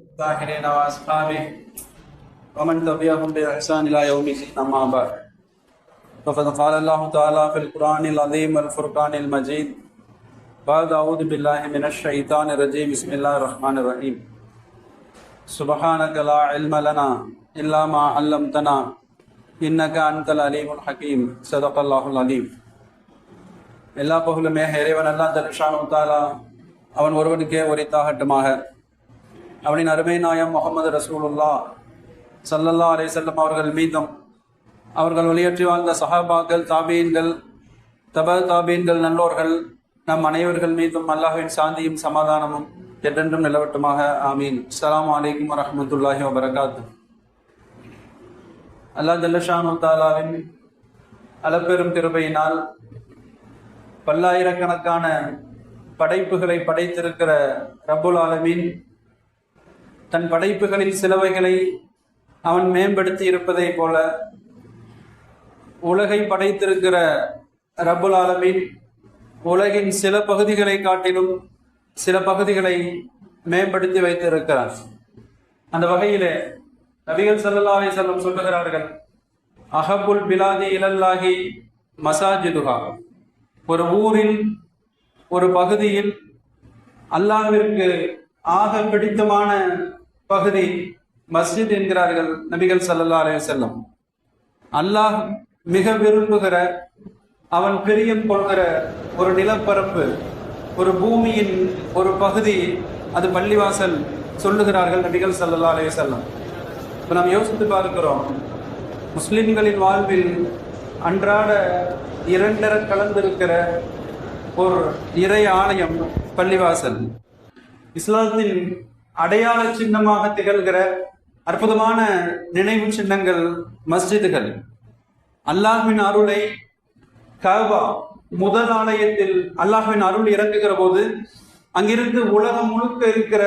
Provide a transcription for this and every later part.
الطاهرين وأصحابه ومن تبعهم بإحسان إلى يوم الدين أما بعد فقد قال الله تعالى في القرآن العظيم والفرقان المجيد بعد أعوذ بالله من الشيطان الرجيم بسم الله الرحمن الرحيم سبحانك لا علم لنا إلا ما علمتنا إنك أنت العليم الحكيم صدق الله العليم. எல்லா புகழுமே இறைவன் அல்லாஹ் ஜல்லஷானு தஆலா அவன் ஒருவனுக்கே உரித்தாகட்டுமாக. அவனின் அருமை நாயம் முஹம்மது ரசூலுல்லாஹ் ஸல்லல்லாஹு அலைஹி வஸல்லம் அவர்கள் மீதும் அவர்கள் ஒளியேற்றி வாழ்ந்த சஹாபாக்கள், தாபீன்கள், தாபீன்கள் நல்லோர்கள் நம் அனைவர்கள் மீதும் அல்லாஹ்வின் சாந்தியும் சமாதானமும் என்றென்றும் நிலவட்டுமாக. ஆமீன். அஸ்ஸலாமு அலைக்கும் வரஹ்மத்துல்லாஹி வபரகாத்துஹு. அல்லாஹ் ஜல்லஷானு தஆலாவின் அளப்பெரும் கிருபையினால் பல்லாயிரக்கணக்கான படைப்புகளை படைத்திருக்கிற ரப்புல் ஆலமீன் தன் படைப்புகளில் சிலவைகளை அவன் மேம்படுத்தி இருப்பதை போல உலகை படைத்திருக்கிற ரப்புல் ஆலமீன் உலகின் சில பகுதிகளை காட்டிலும் சில பகுதிகளை மேம்படுத்தி வைத்திருக்கிறார். அந்த வகையிலே நபிகள் ஸல்லல்லாஹு அலைஹி வஸல்லம் சொல்லுகிறார்கள், அஹப்புல் பிலாதி இலல்லாஹி மசாஜிதுஹா. ஒரு ஊரில் ஒரு பகுதியில் அல்லாஹ்விற்கு ஆக பிடித்தமான பகுதி மஸ்ஜித் என்கிறார்கள் நபிகள் ஸல்லல்லாஹு அலைஹி வஸல்லம். அல்லாஹ் மிக விரும்புகிற, அவன் பிரியம் கொள்கிற ஒரு நிலப்பரப்பு, ஒரு பூமியின் ஒரு பகுதி, அது பள்ளிவாசல் சொல்லுகிறார்கள் நபிகள் ஸல்லல்லாஹு அலைஹி வஸல்லம். இப்போ நாம் யோசித்து பார்க்கிறோம், முஸ்லிம்களின் வாழ்வில் அன்றாட இரண்டர கலந்திருக்கிற ஒரு இறை ஆலயம் பள்ளிவாசல். இஸ்லாத்தின் அடையாள சின்னமாக திகழ்கிற அற்புதமான நினைவு சின்னங்கள் மஸ்ஜிதுகள். அல்லாஹ்வின் அருளை கஅபா முதல் ஆலயத்தில் அல்லாஹ்வின் அருள் இறங்குகிற போது அங்கிருந்து உலகம் முழுக்க இருக்கிற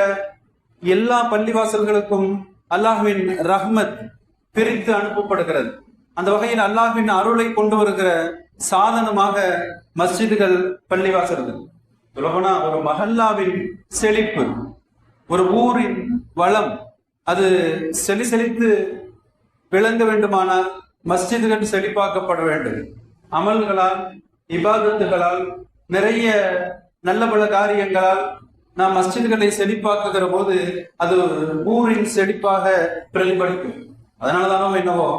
எல்லா பள்ளிவாசல்களுக்கும் அல்லாஹ்வின் ரஹ்மத் பிரித்து அனுப்பப்படுகிறது. அந்த வகையில் அல்லாஹ்வின் அருளை கொண்டு வருகிற சாதனமாக மஸ்ஜிதுகள், பள்ளிவாசல்கள். சொல்லப்போனா ஒரு மஹல்லாவின் செழிப்பு, ஒரு ஊரின் வளம், அது செழித்து விளங்க வேண்டுமானால் மஸ்ஜிதுகள் செழிப்பாக்கப்பட வேண்டும். அமல்களால், இபாதத்துகளால், நிறைய நல்ல பல காரியங்களால் நாம் மஸ்ஜிதுகளை செழிப்பாக்குகிற போது அது ஊரின் செழிப்பாக பிரதிபலிக்கும். அதனாலதானோ என்னவோ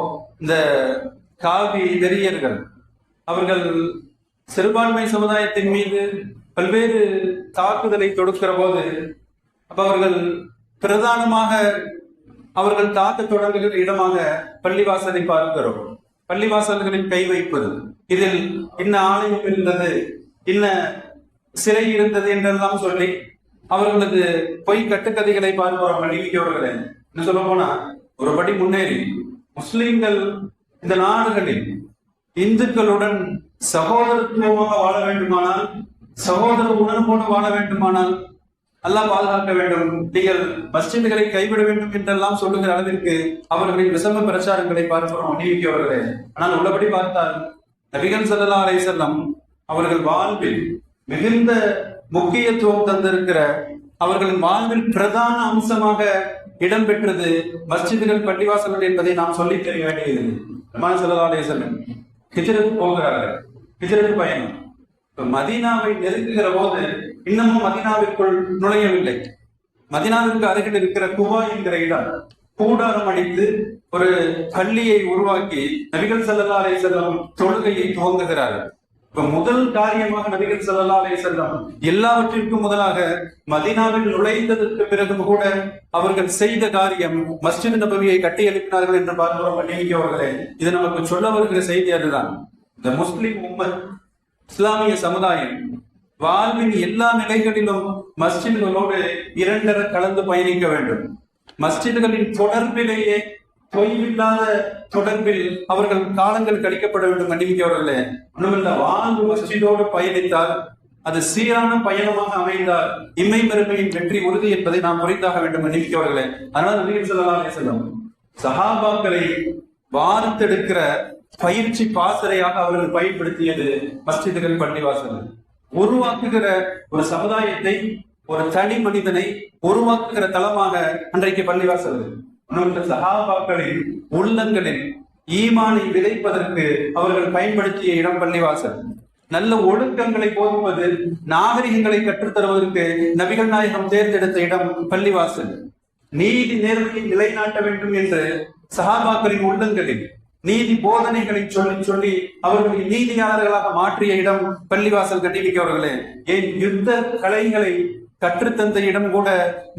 இந்த காவி வெறியர்கள் அவர்கள் சிறுபான்மை சமுதாயத்தின் மீது பல்வேறு தாக்குதலை தொடுக்கிற போது அப்ப அவர்கள் பிரதானமாக அவர்கள் தாக்க தொடங்குகிற இடமாக பள்ளிவாசலை பார்க்கிறோம். பள்ளிவாசல்களில் கை வைப்பது, இதில் இன்ன ஆலயம் இருந்தது, இன்ன சிலை இருந்தது என்றெல்லாம் சொல்லி அவர்களது பொய் கட்டுக்கதைகளை பார்க்கிறோம். அழிவிக்கவர்களே என்ன சொல்ல போனா, ஒரு படி முன்னேறி முஸ்லிம்கள் இந்த நாடுகளில் இந்துக்களுடன் சகோதரத்துவமாக வாழ வேண்டுமானால், சகோதர உணர்வோடு வாழ வேண்டுமானால் அல்லாஹ் பாதுகாக்க வேண்டும். நீங்கள் மஸ்ஜிதுகளை கைவிட வேண்டும் என்றெல்லாம் சொல்லுகிற அளவிற்கு அவர்களின் விஷம பிரச்சாரங்களை பார்க்கிறோம் அணிவிக்கவர்களே. ஆனால் உள்ளபடி பார்த்தால் நபிகள் ஸல்லல்லாஹு அலைஹி வஸல்லம் அவர்கள் வாழ்வில் மிகுந்த முக்கியத்துவம் தந்திருக்கிற, அவர்களின் வாழ்வில் பிரதான அம்சமாக இடம்பெற்றது மஸ்ஜிதுகள், பள்ளிவாசல்கள் என்பதை நாம் சொல்லி தெரிய வேண்டியது. நபிகள் ஸல்லல்லாஹு அலைஹி வஸல்லம் ஹிஜ்ரத் போகிறார்கள், ஹிஜ்ரத் பயணம். மதீனாவை நெருங்குகிற போது இன்னமும் மதீனாவிற்குள் நுழையவில்லை. மதீனாவிற்கு அருகில் இருக்கிற குபா என்கிற இடம் கூடாரம் அடித்து ஒரு பள்ளியை உருவாக்கி நபிகள் ஸல்லல்லாஹு அலைஹி வஸல்லம் தொழுகையை துவங்குகிறார்கள். இப்ப முதல் காரியமாக நபிகள் ஸல்லல்லாஹு அலைஹி வஸல்லம் எல்லாவற்றிற்கும் முதலாக மதீனாவில் நுழைந்ததற்கு பிறகு கூட அவர்கள் செய்த காரியம் மஸ்ஜித் நபவியை கட்டி எழுப்பினார்கள் என்று பார்க்கிறோம். அன்னைக்கவர்களே, இது நமக்கு சொல்ல வருகிற செய்தி அதுதான். இந்த முஸ்லிம் உம்மத், இஸ்லாமிய சமுதாயம் வாழ்வின் எல்லா நிலைகளிலும் மஸ்ஜிதுகளோடு இரண்டர கலந்து பயணிக்க வேண்டும். மஸ்ஜிதுகளின் தொடர்பிலேயே தொய்வில்லாத தொடர்பில் அவர்கள் காலங்கள் கழிக்கப்பட வேண்டும். கண்டிப்பார்களே, ஒண்ணுமில்ல, வாழ்வு மஸ்ஜிதோடு பயணித்தால், அது சீரான பயணமாக அமைந்தால் இம்மை மறுமையின் வெற்றி உறுதி என்பதை நாம் புரிந்தாக வேண்டும். கண்டிப்பார்களே, அதனால நபிகள் ஸல்லல்லாஹு அலைஹி வஸல்லம் சஹாபாக்களை வார்த்தெடுக்கிற பயிற்சி பாசறையாக அவர்கள் பயன்படுத்தியது மஸ்ஜிதுகள், பள்ளிவாசல்கள். உருவாக்குகிற ஒரு சமுதாயத்தை ஒரு தனி மனிதனை உருவாக்குகிற தளமாக அன்றைக்கு பள்ளிவாசல். சஹாபாக்களின் உள்ளங்களில் ஈமானை விதைப்பதற்கு அவர்கள் பயன்படுத்திய இடம் பள்ளிவாசல். நல்ல ஒழுக்கங்களை போதுவது, நாகரிகங்களை கற்றுத்தருவதற்கு நபிகள் நாயகம் தேர்ந்தெடுத்த இடம் பள்ளிவாசல். நீதி நேர்மையை நிலைநாட்ட வேண்டும் என்று சஹாபாக்களின் உள்ளங்களில் நீதி போதனைகளை சொல்லி சொல்லி அவர்களை நீதியாளர்களாக மாற்றிய இடம் பள்ளிவாசல். கண்டிப்பார்களே, ஏன் யுத்த கலைகளை கற்றுத்தந்த இடம் கூட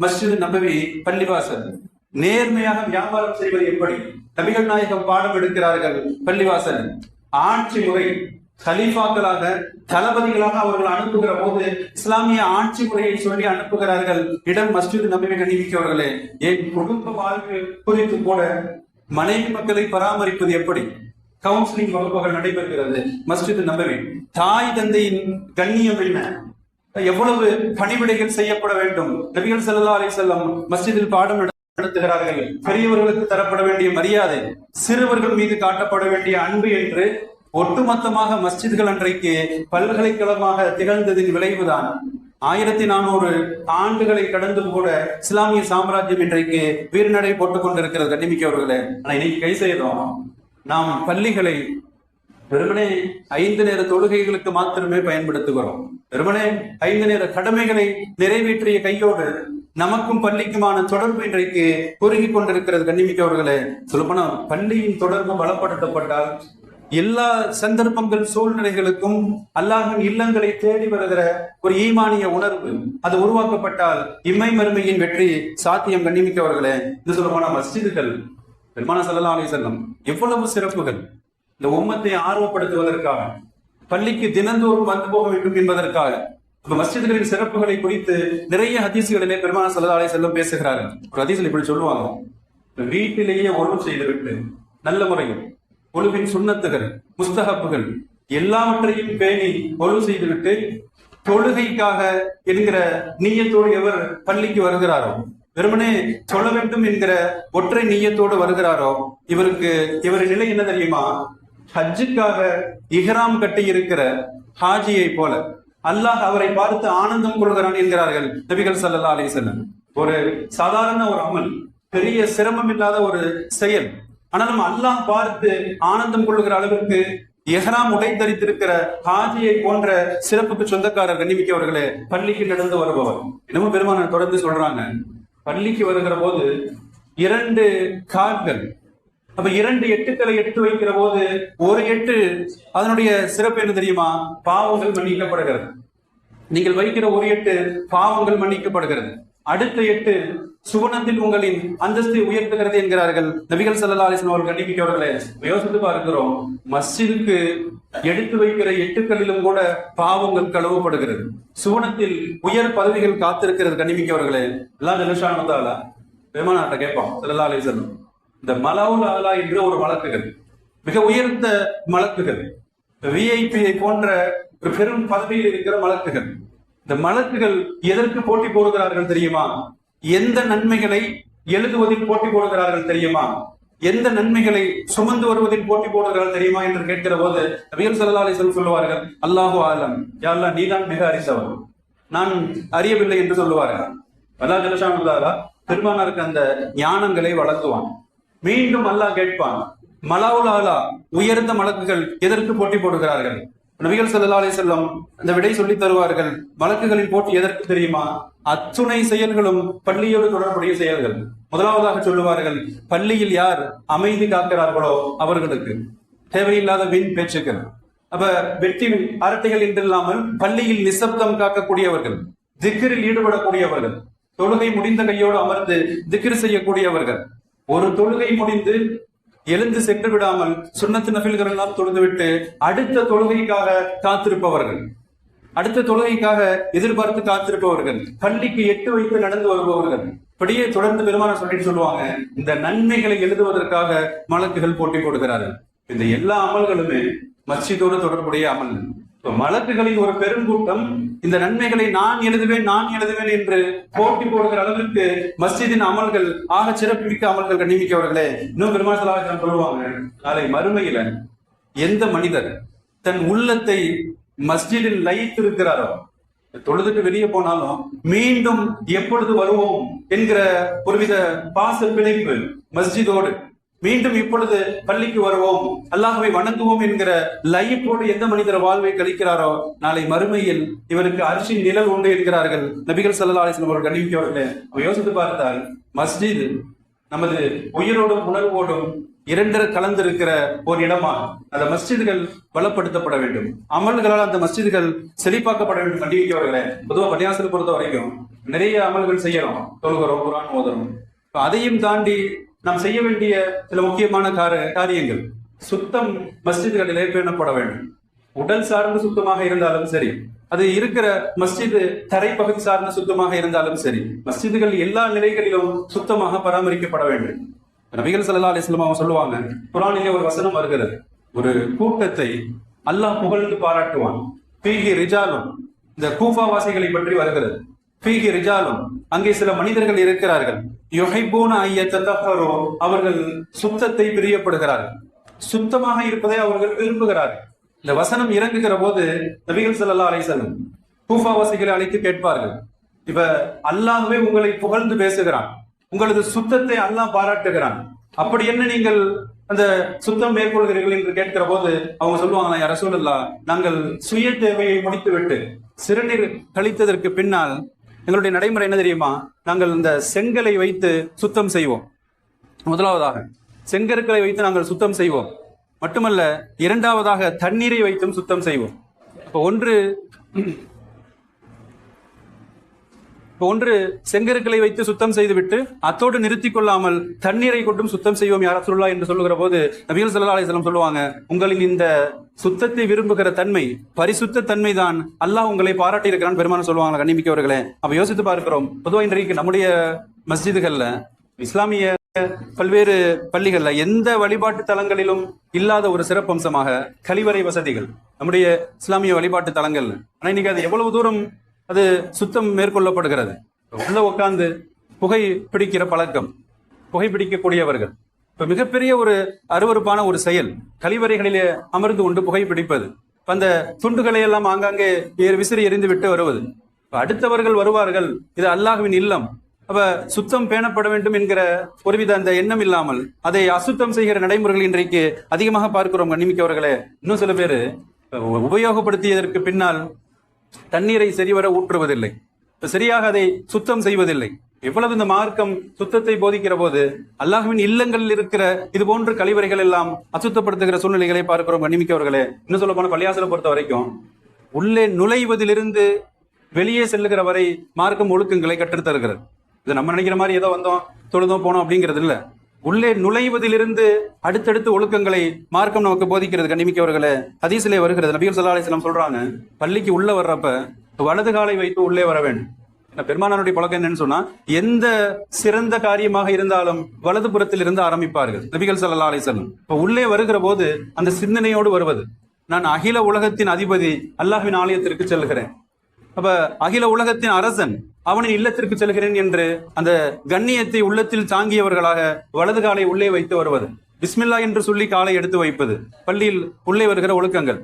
மஸ்ஜித் நபவி, பள்ளிவாசல். நேர்மையாக வியாபாரம் செய்வது எப்படி நபிகள் நாயகம் பாடம் எடுக்கிறார்கள் பள்ளிவாசல். ஆட்சி முறை, கலீஃபாக்களாக தளபதிகளாக அவர்கள் அனுப்புகிற போது இஸ்லாமிய ஆட்சி முறையை சொல்லி அனுப்புகிறார்கள் இடம் மஸ்ஜித் நபவி. கண்டிப்பார்களே, ஏன் குடும்ப வாழ்வு குறித்து கூட மனைவி மக்களை பராமரிப்பது எப்படி, கவுன்சிலிங் வகுப்புகள் நடைபெறுகிறது மஸ்ஜித் நபவி. தாய் தந்தையின் கண்ணியம் என்ன, எவ்வளவு பணிவிடைகள் செய்யப்பட வேண்டும், நபிகள் ஸல்லல்லாஹு அலைஹி வஸல்லம் மஸ்ஜிதில் பாடம் நடத்துகிறார்கள். பெரியவர்களுக்கு தரப்பட வேண்டிய மரியாதை, சிறுவர்கள் மீது காட்டப்பட வேண்டிய அன்பு என்று ஒட்டுமொத்தமாக மஸ்ஜித்கள் அன்றைக்கு பல்கலைக்கழகமாக திகழ்ந்ததின் விளைவுதான் 1400 ஆண்டுகளை கடந்து கூட இஸ்லாமிய சாம்ராஜ்யம் இன்றைக்கு வீர்நடை போட்டுக் கொண்டிருக்கிறது. கண்ணிமிக்கவர்களே, ஆனா இன்னைக்கு கை செய்யறோம். நாம் பள்ளிகளை வெறுமனே 5 நேர தொழுகைகளுக்கு மாத்திரமே பயன்படுத்துகிறோம். வெறுமனே 5 நேர கடமைகளை நிறைவேற்றிய கையோடு நமக்கும் பள்ளிக்குமான தொடர்பு இன்றைக்கு குறுகி கொண்டிருக்கிறது. கண்ணிமிக்கவர்களே, சொல்லப்போனா பள்ளியின் தொடர்பு பலப்படுத்தப்பட்டால் எல்லா சந்தர்ப்பங்கள் சூழ்நிலைகளுக்கும் அல்லாஹ்வின் இல்லங்களை தேடி வருகிற ஒரு ஈமானிய உணர்வு அது உருவாக்கப்பட்டால் இம்மை மறுமையின் வெற்றி சாத்தியம். கண்ணிமிக்கவர்களே, இது சொல்லப்போனா மஸ்ஜிதுகள், பெருமானா ஸல்லல்லாஹு அலைஹி வஸல்லம் எவ்வளவு சிறப்புகள் இந்த உம்மத்தை ஆர்வப்படுத்துவதற்காக, பள்ளிக்கு தினந்தோறும் வந்து போக வேண்டும் என்பதற்காக. மஸ்ஜிதுகளின் சிறப்புகளை குறித்து நிறைய ஹதீஸ்களிலே பெருமானா ஸல்லல்லாஹு அலைஹி வஸல்லம் பேசுகிறார்கள். ஒரு ஹதீஸ்ல இப்படி சொல்லுவாங்க, வீட்டிலேயே ஒழுங்கு செய்துவிட்டு நல்ல முறையில் ஒழுவின் சுன்னத்துகள் முஸ்தஹப்புகள் எல்லாவற்றையும் பேணி ஒழுங்கு செய்துவிட்டு தொழுகைக்காக என்கிற நீயத்தோடு எவர் பள்ளிக்கு வருகிறாரோ, வெறுமனே சொல்ல வேண்டும் என்கிற ஒற்றை நீயத்தோடு வருகிறாரோ, இவரின் நிலை என்ன தெரியுமா? ஹஜ்ஜுக்காக இஹ்ராம் கட்டி இருக்கிற ஹாஜியை போல அல்லாஹ் அவரை பார்த்து ஆனந்தம் கொள்கிறான் என்கிறார்கள் நபிகள் ஸல்லல்லாஹு அலைஹி வஸல்லம். ஒரு சாதாரண ஒரு அமல், பெரிய சிரமம் இல்லாத ஒரு செயல், ஆனாலும் அல்லாஹ் பார்த்து ஆனந்தம் கொள்ளுகிற அளவிற்கு இஹ்ராம் உடை தரித்திருக்கிற ஹாஜியை போன்ற சிறப்புக்கு சொந்தக்காரர். கண்ணிமிக்கவர்களே, பள்ளிக்கு நடந்து வருபவர். இன்னமும் பெருமானார் தொடர்ந்து சொல்றாங்க, பள்ளிக்கு வருகிற போது 2 கால்கள், அப்ப 2 எட்டுக்களை எடுத்து வைக்கிற போது ஒரு எட்டு அதனுடைய சிறப்பு என்ன தெரியுமா? பாவங்கள் மன்னிக்கப்படுகிறது. நீங்கள் வைக்கிற ஒரு எட்டு பாவங்கள் மன்னிக்கப்படுகிறது. அடுத்த 8 சுவனத்தில் உங்களின் அந்தஸ்தை உயர்த்துகிறது என்கிறார்கள் நபிகள் ஸல்லல்லாஹு அலைஹி வஸல்லம் அவர்கள். கண்டிப்பார்களே, யோசித்து பார்க்கிறோம், மஸ்ஜிதுக்கு எடுத்து வைக்கிற எட்டுக்களிலும் கூட பாவங்கள் கழுவப்படுகிறது. சுவனத்தில் உயர் பதவிகள் காத்திருக்கிறது. கண்டிப்பார்களே, எல்லாம் ஜல்லஷானு வ தஆலா பெருமானார்ட்ட கேட்பான் ஸல்லல்லாஹு அலைஹி வஸல்லம், இந்த மலவுல் ஆலா என்ற ஒரு மலக்குகள், மிக உயர்ந்த மலக்குகள், விஐபியை போன்ற ஒரு பெரும் பதவியில் இருக்கிற மலக்குகள், இந்த மலக்குகள் எதற்கு போட்டி போடுகிறார்கள் தெரியுமா? எந்த நன்மைகளை எழுதுவதில் போட்டி போடுகிறார்கள் தெரியுமா? எந்த நன்மைகளை சுமந்து வருவதில் போட்டி போடுகிறார்கள் தெரியுமா என்று கேட்கிற போது நபிகள் ஸல்லல்லாஹு அலைஹி வஸல்லம் சொல்லுவார்கள், அல்லாஹு ஆலம், யா அல்லாஹ் நீதான் மிக அறிந்தவர், நான் அறியவில்லை என்று சொல்லுவார்கள். அல்லாஹ் ஜல்லஷானு வ தஆலா பெருமானாருக்கு அந்த ஞானங்களை வழங்குவான். மீண்டும் அல்லாஹ் கேட்பான், மலவுல் ஆலா உயர்ந்த மலக்குகள் எதற்கு போட்டி போடுகிறார்கள்? நபிகள் ஸல்லல்லாஹு அலைஹி வஸல்லம் அந்த விடை சொல்லி தருவார்கள், மலக்குகளின் போட்டி எதற்கு தெரியுமா? அத்துணை செயல்களும் பள்ளியோடு தொடர்புடைய செயல்கள். முதலாவதாக சொல்லுவார்கள், பள்ளியில் யார் அமைதி காக்கிறார்களோ அவர்களுக்கு. தேவையில்லாத வீண் பேச்சுக்கள், அப்ப வெற்றி அரட்டைகள் என்றில்லாமல் பள்ளியில் நிசப்தம் காக்கக்கூடியவர்கள், திக்ரில் ஈடுபடக்கூடியவர்கள், தொழுகை முடிந்த கையோடு அமர்ந்து திக்ர் செய்யக்கூடியவர்கள், ஒரு தொழுகை முடிந்து எழுந்து சென்று விடாமல் சுன்னத்து நஃபில்கள் எல்லாம் தொழுதுவிட்டு அடுத்த தொழுகைக்காக காத்திருப்பவர்கள், அடுத்த தொழுகைக்காக எதிர்பார்த்து காத்திருப்பவர்கள், பள்ளிக்கு 8 வைத்து நடந்து வருபவர்கள், இப்படியே தொடர்ந்து பெருமானார் சொல்லிட்டு சொல்லுவாங்க, இந்த நன்மைகளை எழுதுவதற்காக மலக்குகள் போட்டி போடுகிறார்கள். இந்த எல்லா அமல்களுமே மஸ்ஜிதோடு தொடர்புடைய அமல். மலக்குகளின் ஒரு பெருங்கூட்டம் இந்த நன்மைகளை நான் எழுதுவேன் என்று போட்டி போடுகிற அளவிற்கு மஸ்ஜிதின் அமல்கள் ஆக சிறப்புமிக்க அமல்கள். கண்ணிமிக்கவர்களே, இன்னும் பெருமாள் ஸல்லல்லாஹு அலைஹி வஸல்லம் சொல்லுவாங்க, நாளை மறுமையில எந்த மனிதர் தன் உள்ளத்தை மஸ்ஜிதில் லயித்திருக்கிறாரோ, தொழுதுட்டு வெளியே போனாலும் மீண்டும் எப்பொழுது வருவோம் என்கிற ஒருவித பாச பிணைப்பு மஸ்ஜிதோடு, மீண்டும் இப்பொழுது பள்ளிக்கு வருவோம், அல்லாஹ்வை வணங்குவோம் என்கிற லயிப்போடு எந்த மனிதர் வாழ்வை கழிக்கிறாரோ நாளை மறுமையில் இவருக்கு அரிசின் நிழல் உண்டு என்கிறார்கள் நபிகள் ஸல்லல்லாஹு அலைஹி வஸல்லம் அவர்கள் கணிவிக்கவர்களே. யோசித்து பார்த்தால் மஸ்ஜித் நமது உயிரோடும் உணர்வோடும் இரண்டர கலந்திருக்கிற ஒரு இடமா அந்த மஸ்ஜிதுகள் பலப்படுத்தப்பட வேண்டும், அமல்களால் அந்த மஸ்ஜிதுகள் செழிப்பாக்கப்பட வேண்டும். கண்டிப்பார்களே, பொதுவாக பள்ளியாசல் பொறுத்த வரைக்கும் நிறைய அமல்கள் செய்யறோம், தொழுகிறோம், குர்ஆன் ஓதுறோம். அதையும் தாண்டி நாம் செய்ய வேண்டிய சில முக்கியமான காரியங்கள் சுத்தம் மஸ்ஜிதுகளிலே பேணப்பட வேண்டும். உடல் சார்ந்து சுத்தமாக இருந்தாலும் சரி, அது இருக்கிற மஸ்ஜிது தரைப்பகுதி சார்ந்த சுத்தமாக இருந்தாலும் சரி, மஸ்ஜிதுகள் எல்லா நிலைகளிலும் சுத்தமாக பராமரிக்கப்பட வேண்டும். நபிகள் ஸல்லல்லாஹு அலைஹி வஸல்லம் அவங்க சொல்லுவாங்க, குர்ஆனிலே ஒரு வசனம் வருகிறது, ஒரு கூட்டத்தை அல்லாஹ் புகழ்ந்து பாராட்டுவான். ஃபீஹி ரிஜாலும், இந்த கூஃபா வாசிகளை பற்றி வருகிறது. ஃபீஹி ரிஜாலும், அங்கே சில மனிதர்கள் இருக்கிறார்கள், யுஹிப்பூன அய்யத்தஹரு, அவர்கள் சுத்தத்தை பிரியப்படுகிறார்கள், சுத்தமாக இருப்பதை அவர்கள் விரும்புகிறார்கள். இந்த வசனம் இறங்குகிற போது நபிகள் ஸல்லல்லாஹு அலைஹி வஸல்லம் கூஃபா வாசிகளை அழைத்து கேட்பார்கள், இப்ப அல்லாஹ்வே உங்களை புகழ்ந்து பேசுகிறான், உங்களது சுத்தத்தை அல்லாஹ் பாராட்டுகிறான், அப்படி என்ன நீங்கள் அந்த சுத்தம் மேற்கொள்கிறீர்கள் என்று கேட்கிற போது அவங்க சொல்லுவாங்களா, யா ரசூலல்லாஹ், நாங்கள் சுய தேவையை முடித்துவிட்டு சிறுநீர் கழித்ததற்கு பின்னால் எங்களுடைய நடைமுறை என்ன தெரியுமா, நாங்கள் இந்த செங்கலை வைத்து சுத்தம் செய்வோம். முதலாவதாக செங்கற்களை வைத்து நாங்கள் சுத்தம் செய்வோம், மட்டுமல்ல இரண்டாவதாக தண்ணீரை வைத்தும் சுத்தம் செய்வோம். இப்போ ஒன்று செங்கற்களை வைத்து சுத்தம் செய்துவிட்டு அத்தோடு நிறுத்திக் கொள்ளாமல் தண்ணீரை கொண்டும் சுத்தம் செய்வோம் யா ரசூலுல்லாஹ் என்று சொல்லுகிற போது நபிகள் ஸல்லல்லாஹு அலைஹி வஸல்லம் சொல்லுவாங்க, உங்களின் இந்த சுத்தத்தை விரும்புகிற தன்மை, பரிசுத்த தன்மை தான் அல்லாஹ் உங்களை பாராட்டி இருக்கிறான் பெருமான் சொல்லுவாங்க. கண்ணிமிக்கவர்களே, அப்ப யோசித்து பார்க்கிறோம், பொதுவாக இன்றைக்கு நம்முடைய மஸ்ஜிதுகள்ல, இஸ்லாமிய பல்வேறு பள்ளிகள்ல எந்த வழிபாட்டு தலங்களிலும் இல்லாத ஒரு சிறப்பம்சமாக கழிவறை வசதிகள் நம்முடைய இஸ்லாமிய வழிபாட்டு தலங்கள். ஆனா இன்னைக்கு அது எவ்வளவு தூரம் அது சுத்தம் மேற்கொள்ளப்படுகிறது. உள்ள உட்கார்ந்து புகை பிடிக்கிற பழக்கம், புகை பிடிக்கக்கூடியவர்கள், இப்ப மிகப்பெரிய ஒரு அருவருப்பான ஒரு செயல், கழிவறைகளிலே அமர்ந்து கொண்டு புகை பிடிப்பது, அந்த துண்டுகளை எல்லாம் ஆங்காங்கே விசிறி எறிந்து விட்டு வருவது. அடுத்தவர்கள் வருவார்கள், இது அல்லாஹ்வின் இல்லம், அப்ப சுத்தம் பேணப்பட வேண்டும் என்கிற ஒருவித அந்த எண்ணம் இல்லாமல் அதை அசுத்தம் செய்கிற நடைமுறைகள் இன்றைக்கு அதிகமாக பார்க்கிறோம். கண்ணிமிக்கவர்களே, இன்னும் சில பேர் உபயோகப்படுத்தியதற்கு பின்னால் தண்ணீரை சரிவர ஊற்றுவதில்லை, சரியாக அதை சுத்தம் செய்வதில்லை. எவ்வளவு இந்த மார்க்கம் சுத்தத்தை போதிக்கிற போது அல்லாஹ்வின் இல்லங்களில் இருக்கிற இது போன்ற கழிவறைகள் எல்லாம் அசுத்தப்படுத்துகிற சூழ்நிலைகளை பார்க்கிறோம். கண்ணிமிக்கவர்களே, இன்னும் சொல்ல போன பள்ளியாசலை பொறுத்த வரைக்கும் உள்ளே நுழைவதிலிருந்து வெளியே செல்லுகிற வரை மார்க்கம் ஒழுக்கங்களை கற்றுத்தருகிறது. இது நம்ம நினைக்கிற மாதிரி ஏதோ வந்தோம் தொழுதோம் போனோம் அப்படிங்கிறது இல்ல. உள்ளே நுழைவதிலிருந்து அடுத்தடுத்து ஒழுக்கங்களை மார்க்கம் நமக்கு போதிக்கிறது. கண்ணிமிக்கவர்களே, ஹதீஸிலே வருகிறது, நபிகள் ஸல்லல்லாஹு அலைஹி வஸல்லம் சொல்றாங்க, பள்ளிக்கு உள்ள வர்றப்ப வலது காலை வைத்து உள்ளே வர வேண்டும். பெருமானாருடைய பழக்கம் என்னன்னு சொன்னா, எந்த சிறந்த காரியமாக இருந்தாலும் வலது புறத்தில் இருந்து ஆரம்பிப்பார்கள் நபிகள் ஸல்லல்லாஹு அலைஹி வஸல்லம். இப்ப உள்ளே வருகிற போது அந்த சிந்தனையோடு வருவது, நான் அகில உலகத்தின் அதிபதி அல்லாஹ்வின் ஆலயத்திற்கு செல்கிறேன், அப்ப அகில உலகத்தின் அரசன் அவனின் இல்லத்திற்கு செல்கிறேன் என்று அந்த கண்ணியத்தை உள்ளத்தில் தாங்கியவர்களாக வலது காலை உள்ளே வைத்து வருவது, பிஸ்மில்லா என்று சொல்லி காலை எடுத்து வைப்பது, பள்ளியில் உள்ளே வருகிற ஒழுக்கங்கள்.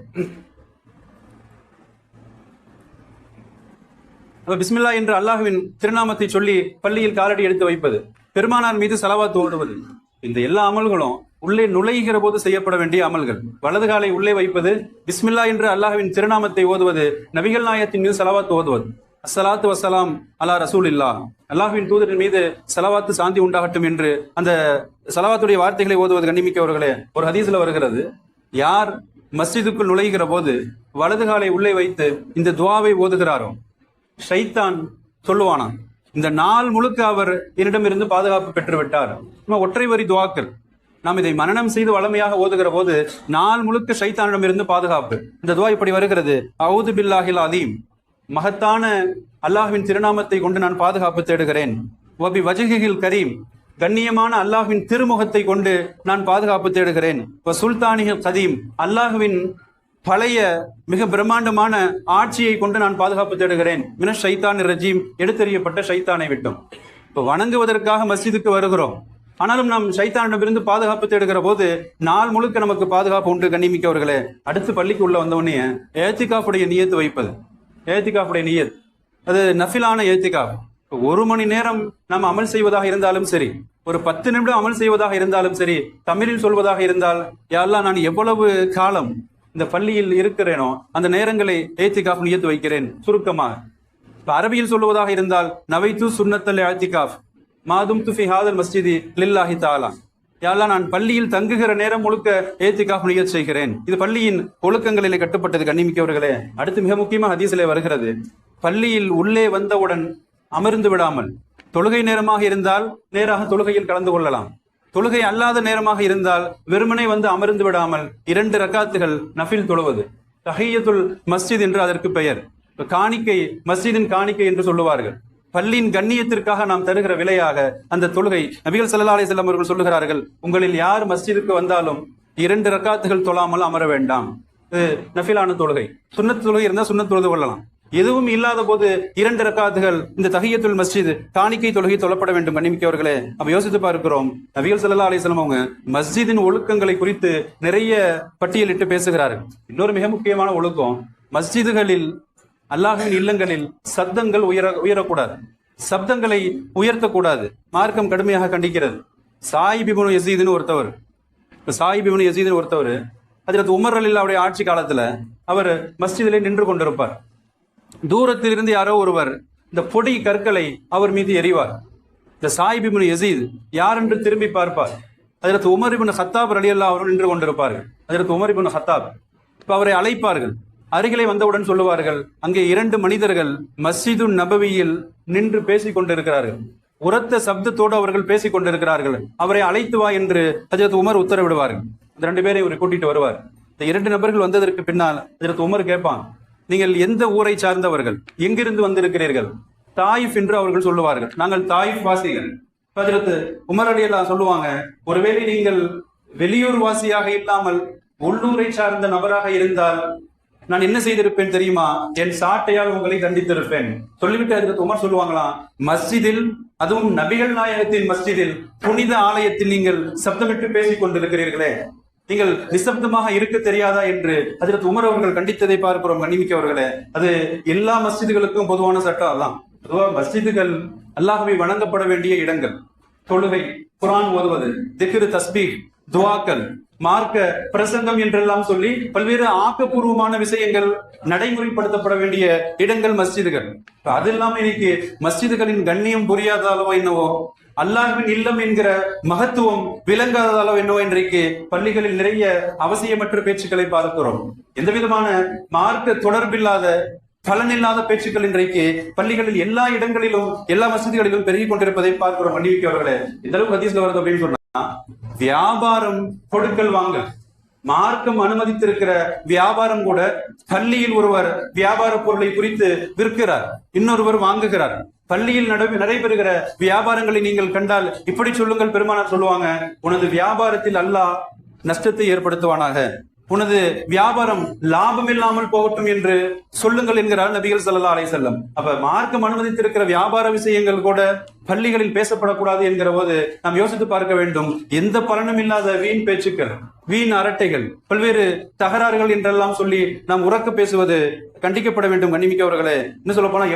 பிஸ்மில்லா என்று அல்லாஹ்வின் திருநாமத்தை சொல்லி பள்ளியில் காலடி எடுத்து வைப்பது, பெருமானார் மீது ஸலவாத் ஓதுவது, இந்த எல்லா அமல்களும் உள்ளே நுழைகிற போது செய்யப்பட வேண்டிய அமல்கள். வலது காலை உள்ளே வைப்பது, பிஸ்மில்லா என்று அல்லாஹ்வின் திருநாமத்தை ஓதுவது, நபிகள் நாயகத்தின் மீது ஸலவாத் ஓதுவது, அஸ்ஸலாத்து வஸ்ஸலாம் அலா ரசூலில்லாஹ், அல்லாஹ்வின் தூதரின் மீது ஸலவாத்து சாந்தி உண்டாகட்டும் என்று அந்த ஸலவாத்துடைய வார்த்தைகளை ஓதுவது. கண்ணிமிக்கவர்களே, ஒரு ஹதீஸ்ல வருகிறது, யார் மஸ்ஜிதுக்குள் நுழைகிற போது வலது காலை உள்ளே வைத்து இந்த துஆவை ஓதுகிறாரோ, ஷைத்தான் சொல்லுவானா, இந்த நாள் முழுக்க அவர் என்னிடமிருந்து பாதுகாப்பு பெற்று விட்டார். ஒற்றை வரி துஆக்கள், நாம் இதை மனனம் செய்து வளமையாக ஓதுகிற போது நாள் முழுக்க ஷைத்தானிடமிருந்து பாதுகாப்பு. இந்த துஆ இப்படி வருகிறது, அஊது பில்லாஹில் அதீம், மகத்தான அல்லாஹ்வின் திருநாமத்தை கொண்டு நான் பாதுகாப்பு தேடுகிறேன், வபி வஜ்ஹில் கரீம், கண்ணியமான அல்லாஹ்வின் திருமுகத்தை கொண்டு நான் பாதுகாப்பு தேடுகிறேன், வ சுல்தானிஹில் கதீம், அல்லாஹ்வின் பழைய மிக பிரம்மாண்டமான ஆட்சியை கொண்டு நான் பாதுகாப்பு தேடுகிறேன், மின ஷைத்தான் ரஜீம், எடுத்தெறியப்பட்ட ஷைத்தானை விட்டும். இப்போ வணங்குவதற்காக மஸ்ஜிதுக்கு வருகிறோம், ஆனாலும் நாம் ஷைத்தானிடமிருந்து பாதுகாப்பு தேடுகிற போது நாள் முழுக்க நமக்கு பாதுகாப்பு உண்டு. கண்ணிமிக்கவர்களே, அடுத்து பள்ளிக்கு உள்ள வந்தவொடனே ஏத்திகாஃபுடைய நியத்து வைப்பது, ஏத்திகாஃபுடைய நியத், அது நஃபிலான ஏத்திகாஃப். ஒரு மணி நேரம் நாம் அமல் செய்வதாக இருந்தாலும் சரி, ஒரு 10 நிமிடம் அமல் செய்வதாக இருந்தாலும் சரி, தமிழில் சொல்வதாக இருந்தால், யா அல்லாஹ் நான் எவ்வளவு காலம் இந்த பள்ளியில் இருக்கிறேனோ அந்த நேரங்களை ஏத்திகாஃப் நியத்து வைக்கிறேன். சுருக்கமாக அரபியில் சொல்லுவதாக இருந்தால், நவைத்து சுன்னத்தல் ஏத்திகாஃப் மாதும் துஃபி ஹாதல் மஸ்ஜிதி லில்லாஹி தஆலா. யா அல்லாஹ் நான் பள்ளியில் தங்குகிற நேரம் முழுக்க ஏத்திகாஃப் நியத் செய்கிறேன். இது பள்ளியின் ஒழுக்கங்களிலே கட்டுப்பட்டது. கண்ணிமிக்கவர்களே, அடுத்து மிக முக்கியமாக ஹதீஸிலே வருகிறது, பள்ளியில் உள்ளே வந்தவுடன் அமர்ந்து விடாமல், தொழுகை நேரமாக இருந்தால் நேராக தொழுகையில் கலந்து கொள்ளலாம். தொழுகை அல்லாத நேரமாக இருந்தால் வெறுமனே வந்து அமர்ந்து விடாமல் 2 ரக்காத்துகள் நஃபில் தொழுவது. தஹிய்யத்துல் மஸ்ஜித் என்று அதற்கு பெயர். காணிக்கை, மஸ்ஜிதின் காணிக்கை என்று சொல்லுவார்கள். பள்ளியின் கண்ணியத்திற்காக நாம் தருகிற விலையாக அந்த தொழுகை. நபிகள் ஸல்லல்லாஹு அலைஹி வஸல்லம் அவர்கள் சொல்லுகிறார்கள், உங்களில் யார் மஸ்ஜிதுக்கு வந்தாலும் 2 ரக்காத்துகள் தொழாமல் அமர வேண்டாம். இது நஃபிலான தொழுகை. சுன்னத் தொழுகை இருந்தால் சுன்னத் தொழுது கொள்ளலாம். எதுவும் இல்லாத போது 2 ரக்காத்துகள் இந்த தஹிய்யத்துல் மஸ்ஜித் காணிக்கை தொழுகை தொழப்பட வேண்டும். கண்ணிமிக்கவர்களே, அப்ப யோசித்து பார்க்கிறோம், நபிகள் ஸல்லல்லாஹு அலைஹி வஸல்லம் அவங்க மஸ்ஜிதின் ஒழுக்கங்களை குறித்து நிறைய பட்டியலிட்டு பேசுகிறார்கள். இன்னொரு மிக முக்கியமான ஒழுக்கம், மஸ்ஜிதுகளில், அல்லாஹ்வின் இல்லங்களில் சப்தங்கள் உயரக்கூடாது, சப்தங்களை உயர்த்தக்கூடாது. மார்க்கம் கடுமையாக கண்டிக்கிறது. சாயிப் இப்னு யஸீத்னு ஒருத்தவர், ஹஜ்ரத் உமர் ரலியல்லாஹு அவருடைய ஆட்சி காலத்துல அவர் மஸ்ஜிதிலே நின்று கொண்டிருப்பார். தூரத்தில் இருந்து யாரோ ஒருவர் இந்த பொடி கற்களை அவர் மீது எறிவார். இந்த சாயிப் இப்னு யஸீத் யார் என்று திரும்பி பார்ப்பார். ஹஜ்ரத் உமர் இப்னு ஹத்தாப் ரலியல்லாஹு அவர்கள் நின்று கொண்டிருப்பார்கள். ஹஜ்ரத் உமர் இப்னு ஹத்தாப் இப்ப அவரை அழைப்பார்கள். அருகிலே வந்தவுடன் சொல்லுவார்கள், அங்கே 2 மனிதர்கள் மஸ்ஜிது நபவியில் நின்று பேசிக் கொண்டிருக்கிறார்கள். உரத்த சப்தத்தோடு அவர்கள் பேசிக் கொண்டிருக்கிறார்கள். அவரை அழைத்து வா என்று ஹஜ்ரத் உமர் உத்தரவிடுவார்கள். அந்த 2 பேரை இவர் கூட்டிட்டு வருவார். இந்த 2 நபர்கள் வந்ததற்கு பின்னால் ஹஜ்ரத் உமர் கேட்பான், நீங்கள் எந்த ஊரை சார்ந்தவர்கள், எங்கிருந்து வந்திருக்கிறீர்கள்? தாயிஃப் என்று அவர்கள் சொல்லுவார்கள். நாங்கள் தாயிஃப் வாசிகள். ஹஜ்ரத் உமர் ரலியல்லாஹு சொல்லுவாங்க, ஒருவேளை நீங்கள் வெளியூர் வாசியாக இல்லாமல் உள்ளூரை சார்ந்த நபராக இருந்தால் நான் என்ன செய்திருப்பேன் தெரியுமா? என் சாட்டையால் உங்களை தண்டித்திருப்பேன். சொல்லிவிட்டு ஹஜ்ரத் உமர் சொல்லுவாங்களாம், மஸ்ஜிதில், அதுவும் நபிகள் நாயகத்தின் மஸ்ஜிதில், புனித ஆலயத்தில் நீங்கள் சப்தமிட்டு பேசிக் கொண்டிருக்கிறீர்களே, நீங்கள் நிசப்தமாக இருக்க தெரியாதா என்று ஹஜ்ரத் உமர் அவர்கள் கண்டித்ததை பார்க்கிறோம். கண்ணிமிக்கவர்களே, அது எல்லா மஸ்ஜிதுகளுக்கும் பொதுவான சட்டம். அதான் பொதுவாக மஸ்ஜிதுகள் அல்லாஹ்வை வணங்கப்பட வேண்டிய இடங்கள். தொழுகை, குர்ஆன் ஓதுவது, திக்ர், தஸ்பீஹ், துஆக்கள், மார்க்க பிரசங்கம் என்றெல்லாம் சொல்லி பல்வேறு ஆக்கப்பூர்வமான விஷயங்கள் நடைமுறைப்படுத்தப்பட வேண்டிய இடங்கள் மஸ்ஜிதுகள். அது இல்லாம இன்னைக்கு மஸ்ஜிதுகளின் கண்ணியம் புரியாதாலோ என்னவோ, அல்லாஹ்வின் இல்லம் என்கிற மகத்துவம் விளங்காததாலோ என்னவோ, இன்றைக்கு பள்ளிகளில் நிறைய அவசியமற்ற பேச்சுக்களை பார்க்கிறோம். எந்த விதமான மார்க்க தொடர்பில்லாத, பலனில்லாத பேச்சுக்கள் இன்றைக்கு பள்ளிகளில் எல்லா இடங்களிலும், எல்லா மசூதிகளிலும் பெருகி கொண்டிருப்பதை பார்க்கிறோம். மன்னிக்கவர்களே, இந்த அளவுக்கு ஹதீஸ்ல வருது அப்படின்னு சொன்னா, வியாபாரம், கொடுக்கல் வாங்கல், மார்க்கம் அனுமதித்திருக்கிற வியாபாரம் கூட பள்ளியில் ஒருவர் வியாபார பொருளை குறித்து விற்கிறார், இன்னொருவர் வாங்குகிறார். பள்ளியில் நடைபெறுகிற வியாபாரங்களை நீங்கள் கண்டால் இப்படி சொல்லுங்கள், பெருமானார் சொல்லுவாங்க, உனது வியாபாரத்தில் அல்லாஹ் நஷ்டத்தை ஏற்படுத்துவானாக, உனது வியாபாரம் லாபம் இல்லாமல் போகட்டும் என்று சொல்லுங்கள் என்கிறார் நபிகள் ஸல்லல்லாஹு அலைஹி வஸல்லம். அப்ப மார்க்கம் அனுமதித்திருக்கிற வியாபார விஷயங்கள் கூட பள்ளிகளில் பேசப்படக்கூடாது என்கிற போது நாம் யோசித்து பார்க்க வேண்டும். எந்த பலனும் இல்லாத வீண் பேச்சுக்கள், வீண் அரட்டைகள், பல்வேறு தகராறுகள் என்றெல்லாம் சொல்லி நாம் உறக்க பேசுவது கண்டிக்கப்பட வேண்டும். கண்ணிமிக்கவர்களே, என்ன சொல்ல போனா,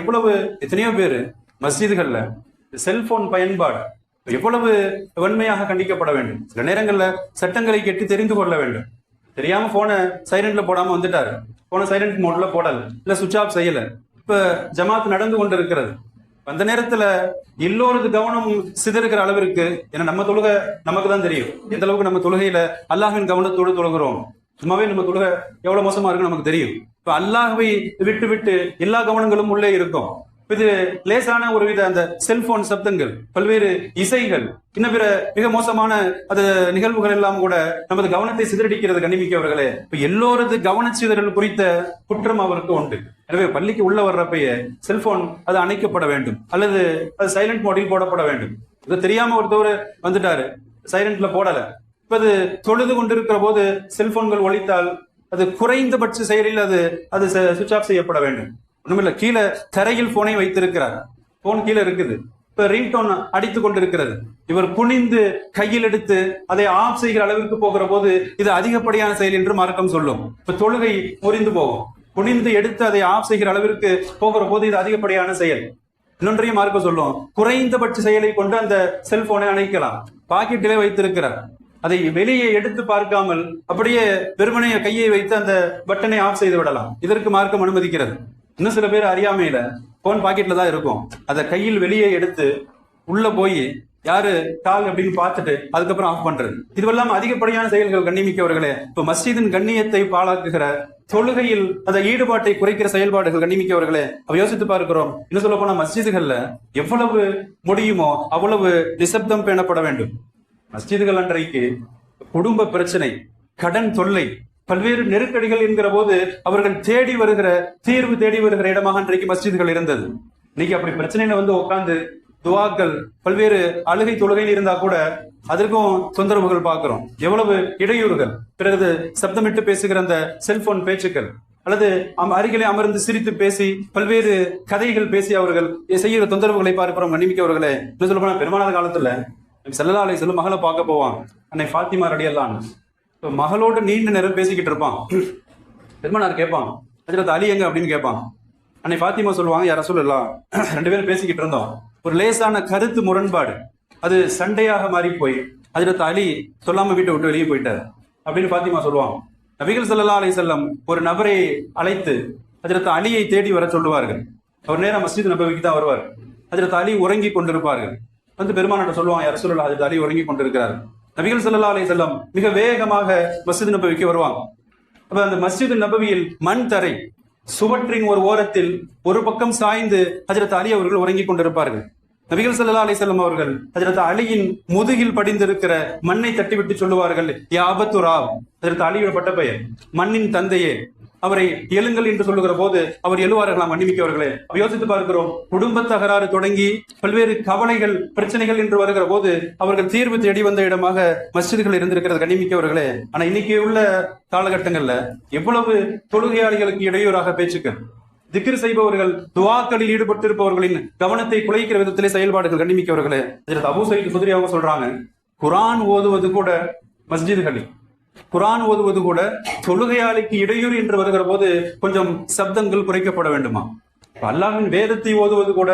எத்தனையோ பேரு மஸ்ஜிதுகள்ல செல்போன் பயன்பாடு எவ்வளவு வன்மையாக கண்டிக்கப்பட வேண்டும். சில நேரங்கள்ல சட்டங்களை கேட்டு தெரிந்து கொள்ள வேண்டும். தெரியாம போனை சைலண்ட்ல போடாம வந்துட்டாரு, போனை சைலண்ட் மோட்ல போடல, இல்ல சுவிட்ச் ஆஃப் செய்யல. இப்ப ஜமாத் நடந்து கொண்டு இருக்கிறது. அந்த நேரத்துல எல்லோரது கவனம் சிதறுகிற அளவிற்கு, ஏன்னா நம்ம தொழுகை நமக்கு தான் தெரியும் எந்த அளவுக்கு நம்ம தொழுகையில அல்லாஹ்வின் கவனத்தோடு தொழுகிறோம். சும்மாவே நம்ம தொழுகை எவ்வளவு மோசமா இருக்குன்னு நமக்கு தெரியும். இப்ப அல்லாஹ்வை விட்டு விட்டு எல்லா கவனங்களும் உள்ளே இருக்கும். இது லேசான ஒருவித அந்த செல்போன் சப்தங்கள், பல்வேறு இசைகள், இன்னும் பிற மிக மோசமான அது நிகழ்வுகள் எல்லாம் கூட நமது கவனத்தை சிதறடிக்கிறது. கண்ணிமிக்கவர்களே, இப்ப எல்லோரது கவனச்சிதறல் குறித்த குற்றம் அவருக்கு உண்டு. எனவே பள்ளிக்கு உள்ள வர்றப்பயே செல்போன் அது அணைக்கப்பட வேண்டும், அல்லது அது சைலண்ட் மோடில் போடப்பட வேண்டும். இது தெரியாம ஒருத்தவர் வந்துட்டாரு, சைலண்ட்ல போடல, இப்ப அது தொழுது கொண்டிருக்கிற போது செல்போன்கள் ஒலித்தால் அது குறைந்தபட்ச செயலில் அது சுவிட்ச் ஆஃப் செய்யப்பட வேண்டும். ஒண்ணுமில்ல, கீழே தரையில் போனை வைத்திருக்கிறார், போன் கீழே இருக்குது, இப்ப ரிங்டோன் அடித்துக் கொண்டிருக்கிறது. இவர் குனிந்து கையில் எடுத்து அதை ஆஃப் செய்கிற அளவிற்கு போகிற போது இது அதிகப்படியான செயல் என்று மார்க்கம் சொல்லும். இப்ப தொழுகை முறிந்து போகும். குனிந்து எடுத்து அதை ஆஃப் செய்கிற அளவிற்கு போகிற போது இது அதிகப்படியான செயல். இன்னொன்றையும் மார்க்க சொல்லும், குறைந்தபட்ச செயலை கொண்டு அந்த செல்போனை அணைக்கலாம். பாக்கெட்டிலே வைத்திருக்கிறார், அதை வெளியே எடுத்து பார்க்காமல் அப்படியே வெறுமனைய கையை வைத்து அந்த பட்டனை ஆஃப் செய்து விடலாம். இதற்கு மார்க்கம் அனுமதிக்கிறது. இன்னும் சில பேர் அறியாமையில போன் பாக்கெட்ல தான் இருக்கும், அதை கையில் வெளியே எடுத்து உள்ள போய் யாரு கால் அப்படின்னு பார்த்துட்டு அதுக்கப்புறம் ஆஃப் பண்றது. இதுவெல்லாம் அதிகப்படியான செயல்கள். கண்ணிமிக்கவர்களே, இப்ப மஸ்ஜிதின் கண்ணியத்தை பாழாக்குகிற, தொழுகையில் அந்த ஈடுபாட்டை குறைக்கிற செயல்பாடுகள். கண்ணிமிக்கவர்களே, அவ யோசித்து பார்க்கிறோம். இன்னும் சொல்ல போனா மஸ்ஜிதுகள்ல எவ்வளவு முடியுமோ அவ்வளவு நிசப்தம் பேணப்பட வேண்டும். மஸ்ஜிதுகள் அன்றைக்கு குடும்ப பிரச்சனை, கடன் தொல்லை, பல்வேறு நெருக்கடிகள் என்கிற போது அவர்கள் தேடி வருகிற தீர்வு தேடி வருகிற இடமாக அன்றைக்கு மஸ்ஜிதுகள் இருந்தது. இன்னைக்கு அப்படி பிரச்சனையில வந்து உட்கார்ந்து துவாக்கள், பல்வேறு அழுகை தொழுகைன்னு இருந்தா கூட அதற்கும் தொந்தரவுகள் பார்க்கிறோம். எவ்வளவு இடையூறுகள். பிறகு சப்தமிட்டு பேசுகிற அந்த செல்போன் பேச்சுக்கள், அல்லது அருகிலே அமர்ந்து சிரித்து பேசி பல்வேறு கதைகள் பேசி அவர்கள் செய்கிற தொந்தரவுகளை பார்க்கிறோம். கண்ணிமிக்கவர்களே, என்ன சொல்ல போனா பெருமானார் காலத்துல ஸல்லல்லாஹு அலைஹி வஸல்லம் மகளை பார்க்க போவான். அன்னை ஃபாத்திமா ரலியல்லாஹு அன்ஹா மகளோட நீண்ட நேரம் பேசிக்கிட்டு இருப்பான். பெருமானார் கேட்பான், ஹஜ்ரத் அலி எங்க அப்படின்னு கேட்பான். அன்னை ஃபாத்திமா சொல்லுவாங்க, யா ரசூலல்லாஹ், 2 பேரும் பேசிக்கிட்டு இருந்தோம், ஒரு லேசான கருத்து முரண்பாடு, அது சண்டையாக மாறி போய் ஹஜ்ரத் அலி சொல்லாம வீட்டை விட்டு வெளியே போயிட்டார் அப்படின்னு ஃபாத்திமா சொல்லுவாங்க. நபிகள் ஸல்லல்லாஹு அலைஹி வஸல்லம் ஒரு நபரை அழைத்து ஹஜ்ரத் அலியை தேடி வர சொல்லுவார்கள். அவர் நேரம் மஸ்ஜித் நபவிக்கு தான் வருவார். ஹஜ்ரத் அலி உறங்கி கொண்டிருப்பார்கள். வந்து பெருமானார் சொல்லுவாங்க, யா ரசூலல்லாஹ், ஹஜ்ரத் அலி உறங்கி கொண்டிருக்கிறார். நபிகள் ஸல்லல்லாஹு அலைஹி வஸல்லம் மிக வேகமாக மஸ்ஜித் நபவிக்கு வருவாங்க. அப்ப அந்த மஸ்ஜித் நபவியில் மண் தரை, சுவற்றின் ஒரு ஓரத்தில் ஒரு பக்கம் சாய்ந்து ஹஜ்ரத் அலி அவர்கள் உறங்கிக் கொண்டிருப்பார்கள். நபிகள் ஸல்லல்லாஹு அலைஹி வஸல்லம் அவர்கள் ஹஜ்ரத் அலியின் முதுகில் படிந்திருக்கிற மண்ணை தட்டிவிட்டு சொல்லுவார்கள், யா அபத்துராப், ஹஜ்ரத் அலியோட பட்ட பெயர், மண்ணின் தந்தையே, அவரை எழுங்கள் என்று சொல்லுகிற போது அவர் எழுவார்களாம். மன்னிமிக்கவர்களே, யோசித்து பார்க்கிறோம். குடும்ப தகராறு தொடங்கி பல்வேறு கவலைகள், பிரச்சனைகள் என்று வருகிற போது அவர்கள் தீர்வு தேடி வந்த இடமாக மஸ்ஜிதுகள் இருந்திருக்கிறது. கண்ணிமிக்கவர்களே, ஆனா இன்னைக்கு உள்ள காலகட்டங்கள்ல எவ்வளவு தொழுகையாளிகளுக்கு இடையூறாக பேச்சுக்கள், திக்ர் செய்பவர்கள், துவாக்களில் ஈடுபட்டிருப்பவர்களின் கவனத்தை குலைக்கிற விதத்திலே செயல்பாடுகள். கண்ணிமிக்கவர்களே, அபூ சயீத் குத்ரி அவங்க சொல்றாங்க, குர்ஆன் ஓதுவது கூட மஸ்ஜிதுகளில், குர்ஆன் ஓதுவது கூட தொழுகையாளிக்கு இடையூறு என்று வருகிற போது கொஞ்சம் சப்தங்கள் குறைக்கப்பட வேண்டுமா? அல்லாஹ்வின் வேதத்தை ஓதுவது கூட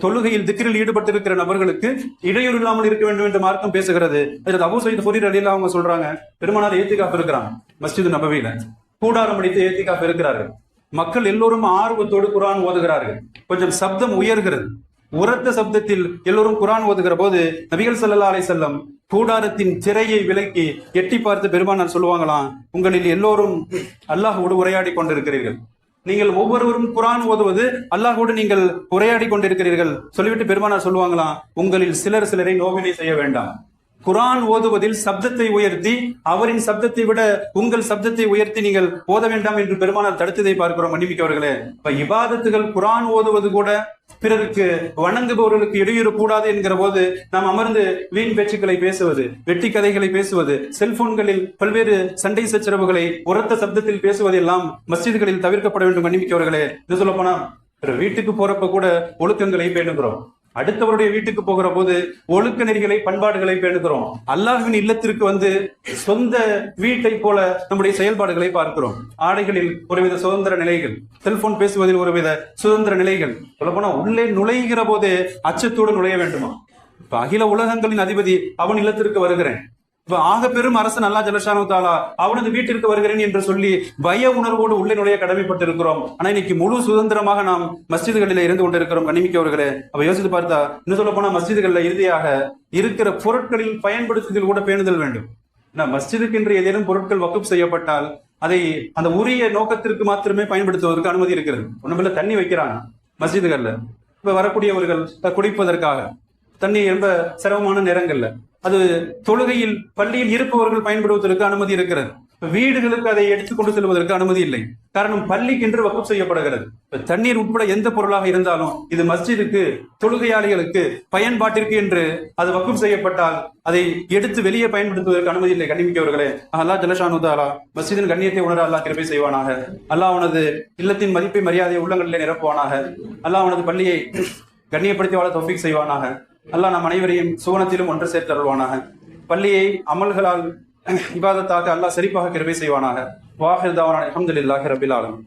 தொழுகையில் திக்ரில் ஈடுபட்டிருக்கிற நபர்களுக்கு இடையூறு இல்லாமல் இருக்க வேண்டும் என்று மார்க்கம் பேசுகிறது. அபூ சயீத் குத்ரி ரலியல்லாஹு அவங்க சொல்றாங்க, பெருமானார் ஏத்திகாஃப் இருக்கிறாங்க மஸ்ஜித் நபவியில, கூடாரம் அடித்து ஏத்திகாஃப் இருக்கிறார்கள். மக்கள் எல்லோரும் ஆர்வத்தோடு குர்ஆன் ஓதுகிறார்கள். கொஞ்சம் சப்தம் உயர்கிறது. உரத்த சப்தத்தில் எல்லோரும் குர்ஆன் ஓதுகிற போது நபிகள் ஸல்லல்லாஹு அலைஹி வஸல்லம் கூடாரத்தின் திரையை விலக்கி எட்டி பார்த்து பெருமானார் சொல்லுவாங்களாம், உங்களில் எல்லோரும் அல்லாஹ்வோடு உரையாடி கொண்டிருக்கிறீர்கள், நீங்கள் ஒவ்வொருவரும் குர்ஆன் ஓதுவது அல்லாஹ்வோடு நீங்கள் உரையாடி கொண்டிருக்கிறீர்கள். சொல்லிவிட்டு பெருமானார் சொல்லுவாங்களாம், உங்களில் சிலரை நோவினை செய்ய வேண்டாம். குர்ஆன் ஓதுவதில் சப்தத்தை உயர்த்தி, அவரின் சப்தத்தை விட உங்கள் சப்தத்தை உயர்த்தி நீங்கள் ஓத வேண்டாம் என்று பெருமானார் தடுத்ததை பார்க்கிறோம். மன்னிமிக்கவர்களே, இப்ப இபாதத்துகள், குர்ஆன் ஓதுவது கூட பிறருக்கு வணங்குபவர்களுக்கு இடையூறு கூடாது என்கிற போது நாம் அமர்ந்து வீண் பேச்சுக்களை பேசுவது, வெட்டி கதைகளை பேசுவது, செல்போன்களில் பல்வேறு சண்டை சச்சரவுகளை உரத்த சப்தத்தில் பேசுவது எல்லாம் மஸ்ஜிதுகளில் தவிர்க்கப்பட வேண்டும். மன்னிமிக்கவர்களே, இது சொல்ல போனா வீட்டுக்கு போறப்ப கூட ஒழுக்கங்களை பேணுகிறோம். அடுத்தவருடைய வீட்டுக்கு போகிற போது ஒழுக்க நெறிகளை, பண்பாடுகளை பேணுகிறோம். அல்லாஹ்வின் இல்லத்திற்கு வந்து சொந்த வீட்டை போல நம்முடைய செயல்பாடுகளை பார்க்கிறோம். ஆடைகளில் ஒருவித சுதந்திர நிலைகள், செல்போன் பேசுவதில் ஒருவித சுதந்திர நிலைகள். சொல்லப்போனா உள்ளே நுழைகிற போது அச்சத்தோடு நுழைய வேண்டுமா? இப்ப அகில உலகங்களின் அதிபதி அவன் இல்லத்திற்கு வருகிறேன், இப்ப ஆக பெரும் அரசன் அல்லாஹ் ஜல்லஷானு தஆலா அவனது வீட்டிற்கு வருகிறேன் என்று சொல்லி பய உணர்வோடு உள்ளே நுழைய கடமைப்பட்டிருக்கிறோம். ஆனா இன்னைக்கு முழு சுதந்திரமாக நாம் மஸ்ஜிதுகளில் இருந்து கொண்டிருக்கிறோம். கண்ணிமிக்கவர்களே, அப்ப யோசித்து பார்த்தா, இன்னும் சொல்ல போனா மஸ்ஜிதுகளில் இறுதியாக இருக்கிற பொருட்களில் பயன்படுத்துதல் கூட பேணுதல் வேண்டும். மஸ்ஜிதுக்கு என்று ஏதேனும் பொருட்கள் வக்ஃப் செய்யப்பட்டால் அதை அந்த உரிய நோக்கத்திற்கு மாத்திரமே பயன்படுத்துவதற்கு அனுமதி இருக்கிறது. ஒண்ணுமில்ல, தண்ணி வைக்கிறாங்க மஸ்ஜிதுகள்ல, இப்ப வரக்கூடியவர்கள் குடிப்பதற்காக தண்ணி ரொம்ப சிரமமான நேரங்கள்ல, அது தொழுகையில் பள்ளியில் இருப்பவர்கள் பயன்படுவதற்கு அனுமதி இருக்கிறது. வீடுகளுக்கு அதை எடுத்துக்கொண்டு செல்வதற்கு அனுமதி இல்லை. காரணம், பள்ளிக்கு என்று வக்ஃப் செய்யப்படுகிறது. தண்ணீர் உட்பட எந்த பொருளாக இருந்தாலும் இது மஸ்ஜிதுக்கு, தொழுகையாளிகளுக்கு பயன்பாட்டிற்கு என்று அது வக்ஃப் செய்யப்பட்டால் அதை எடுத்து வெளியே பயன்படுத்துவதற்கு அனுமதி இல்லை. கண்ணிமிக்கவர்களே, அல்லாஹ் ஜல்லஷானு தஆலா மஸ்ஜிதின் கண்ணியத்தை உணர அல்லாஹ் கிருபை செய்வானாக. அல்லாஹ் அவனது இல்லத்தின் மதிப்பை, மரியாதையை உள்ளங்களிலே நிரப்புவானாக. அல்லாஹ் அவனது பள்ளியை கண்ணியப்படுத்தி வாழ தௌஃபீக் செய்வானாக. அல்லாஹ் நம் அனைவரையும் சுவனத்திலும் ஒன்று சேர்த்து அருள்வானாக. பள்ளியை அமல்களால் இபாதத்தாக அல்லாஹ் சிறப்பாக கிருபை செய்வானாக. வாஹிர் தஅவானா அல்ஹம்துலில்லாஹி ரப்பில் ஆலமீன்.